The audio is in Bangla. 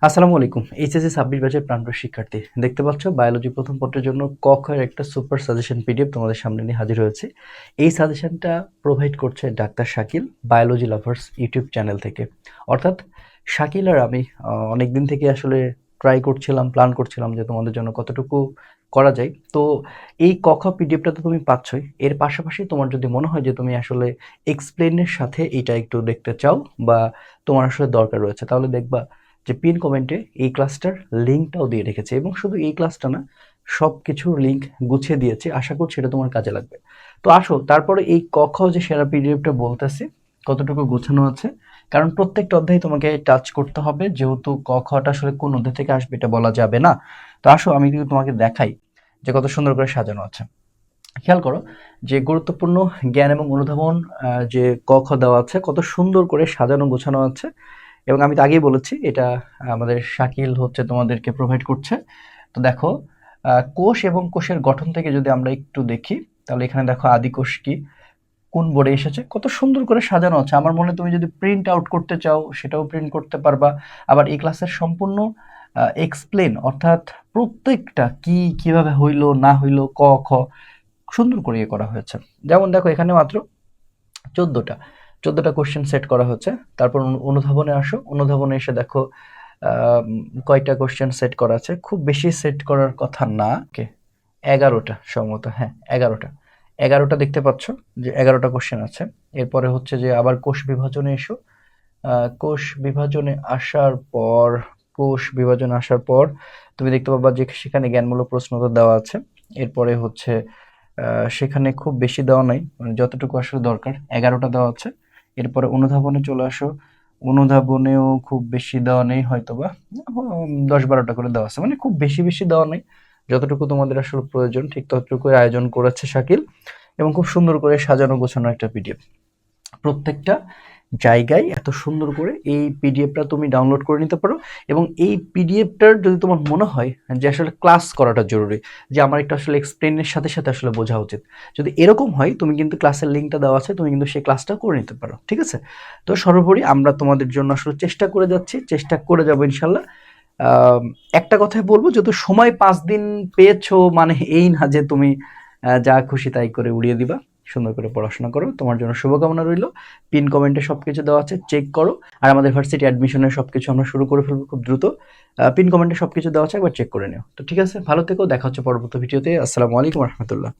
আসসালামু আলাইকুম। এইচএসসি 26 ব্যাচের প্রাণপ্রিয় শিক্ষার্থী, দেখতে পাচ্ছ বায়োলজি প্রথম পত্রের জন্য ক খ এর একটা সুপার সাজেশন পিডিএফ তোমাদের সামনে নিয়ে হাজির হয়েছে। এই সাজেশনটা প্রোভাইড করছে doctor Shakil biology lovers YouTube channel থেকে। অর্থাৎ শাকিল আর আমি অনেকদিন থেকে আসলে ট্রাই করছিলাম, প্ল্যান করছিলাম যে তোমাদের জন্য কতটুকু করা যায়। তো এই ক খ পিডিএফটা তো তুমি পাচ্ছই, এর পাশাপাশি তোমার যদি মনে হয় যে তুমি আসলে এক্সপ্লেনের সাথে এইটা একটু দেখতে চাও বা তোমার আসলে দরকার রয়েছে, তাহলে দেখবা যে পিন কমেন্টে এই ক্লাসটার লিঙ্কটাও দিয়ে রেখেছে, এবং শুধু এই ক্লাসটা না, সব কিছুর লিঙ্ক গুছিয়ে দিয়েছে। আশা করছি এটা তোমার কাজে লাগবে। তো আসো তারপরে এই ক খ যে সেরা পিডিএফটা বলতেছি কতটুকু গোছানো আছে, কারণ প্রত্যেকটা অধ্যায় তোমাকে টাচ করতে হবে, যেহেতু ক খটা আসলে কোন অধ্যায় থেকে আসবে এটা বলা যাবে না। তো আসো আমি কিন্তু তোমাকে দেখাই যে কত সুন্দর করে সাজানো আছে। খেয়াল করো যে গুরুত্বপূর্ণ জ্ঞান এবং অনুধাবন যে ক খ দেওয়া আছে, কত সুন্দর করে সাজানো গোছানো আছে। এবং আমি তো আগেই বলেছি এটা আমাদের শাকিল হচ্ছে তোমাদেরকে প্রোভাইড করছে। তো দেখো, কোষ এবং কোষের গঠন থেকে যদি আমরা একটু দেখি, তাহলে এখানে দেখো আদি কোষ কি, কোন বোর্ডে এসেছে, কত সুন্দর করে সাজানো আছে। আমার মনে হয় তুমি যদি প্রিন্ট আউট করতে চাও সেটাও প্রিন্ট করতে পারবা। আবার এই ক্লাসের সম্পূর্ণ এক্সপ্লেন, অর্থাৎ প্রত্যেকটা কি কিভাবে হইলো না হইলো ক খ সুন্দর করে ইয়ে করা হয়েছে। যেমন দেখো এখানে মাত্র 14টা 14টা কোশ্চেন সেট করা হচ্ছে। তারপর অনুধাবনে আসো, অনুধাবনে এসে দেখো কয়টা কোশ্চেন সেট করা আছে। খুব বেশি সেট করার কথা না, ওকে 11টা সম্ভবত, হ্যাঁ 11টা 11টা দেখতে পাচ্ছ যে 11টা কোশ্চেন আছে। এরপরে হচ্ছে যে আবার কোষ বিভাজনে এসো। কোষ বিভাজনে আসার পর কোষ বিভাজনে আসার পর তুমি দেখতে পাবা যে সেখানে জ্ঞানমূলক প্রশ্ন তো দেওয়া আছে। এরপরে হচ্ছে সেখানে খুব বেশি দেওয়া নাই, মানে যতটুকু আসলে দরকার 11টা দেওয়া আছে। এরপরে অনুধাবনে চলে আসো, অনুধাবনেও খুব বেশি দেওয়া নেই, হয়তোবা 10-12টা করে দেওয়া আছে, মানে খুব বেশি বেশি দেওয়া নেই। যতটুকু তোমাদের আসলে প্রয়োজন ঠিক ততটুকু আয়োজন করেছে শাকিল, এবং খুব সুন্দর করে সাজানো গোছানো একটা পিডিএফ। প্রত্যেকটা জায়গায় এত সুন্দর করে এই পিডিএফটা তুমি ডাউনলোড করে নিতে পারো। এবং এই পিডিএফটার যদি তোমার মনে হয় যে আসলে ক্লাস করাটা জরুরি, যে আমার একটু আসলে এক্সপ্লেনের সাথে সাথে আসলে বোঝা উচিত, যদি এরকম হয় তুমি কিন্তু ক্লাসের লিঙ্কটা দেওয়া আছে, তুমি কিন্তু সেই ক্লাসটা করে নিতে পারো। ঠিক আছে? তো সর্বোপরি আমরা তোমাদের জন্য আসলে চেষ্টা করে যাচ্ছি, চেষ্টা করে যাবো ইনশাল্লাহ। একটা কথাই বলবো, যেহেতু সময় 5 দিন পেয়েছো, মানে এই না যে তুমি যা খুশি তাই করে উড়িয়ে দিবা। সুন্দর করে পড়াশোনা করো, তোমার জন্য শুভকামনা রইল। পিন কমেন্টে সবকিছু দেওয়া আছে, চেক করো। আর আমাদের ভার্সিটি অ্যাডমিশনের সবকিছু আমরা শুরু করে ফেলবো খুব দ্রুত। পিন কমেন্টে সবকিছু দেওয়া আছে, একবার চেক করে নিও। তো ঠিক আছে, ভালো থেকো, দেখা হচ্ছে পরবর্তী ভিডিওতে। আসসালামু আলাইকুম রহমতুল্লাহ।